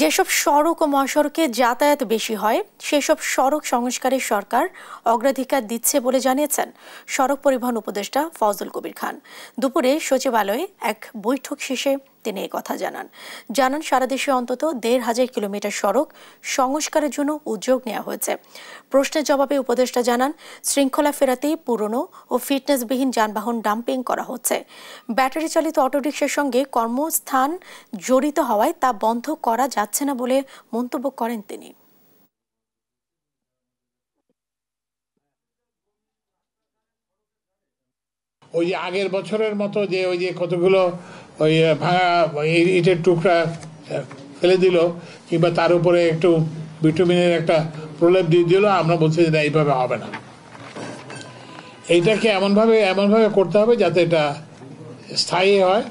যেসব সড়ক ও মহাসড়কে যাতায়াত বেশি হয় সেসব সড়ক সংস্কারে সরকার অগ্রাধিকার দিচ্ছে বলে জানিয়েছেন সড়ক পরিবহন উপদেষ্টা ফজল কবির খান। দুপুরে সচিবালয়ে এক বৈঠক শেষে তিনি একথা জানান সারা দেশে অন্তত ১,৫০০ কিলোমিটার সড়ক সংস্কারের জন্য উদ্যোগ নেওয়া হয়েছে। প্রশ্নের জবাবে উপদেষ্টা জানান, শৃঙ্খলা ফেরাতে পুরনো ও ফিটনেসবিহীন যানবাহন ডাম্পিং করা হচ্ছে। ব্যাটারি চালিত অটোরিকশার সঙ্গে কর্মস্থান জড়িত হওয়ায় তা বন্ধ করা যাচ্ছে না বলে মন্তব্য করেন তিনি। ওই যে আগের বছরের মতো যে ওই যে কতগুলো ওই ভাঙা ইটের টুকরা ফেলে দিল কিংবা তার উপরে একটু ভিটামিনের একটা প্রলেপ দিয়ে দিল, আমরা বলছি যে এইভাবে হবে না। এইটাকে এমনভাবে করতে হবে যাতে এটা স্থায়ী হয়।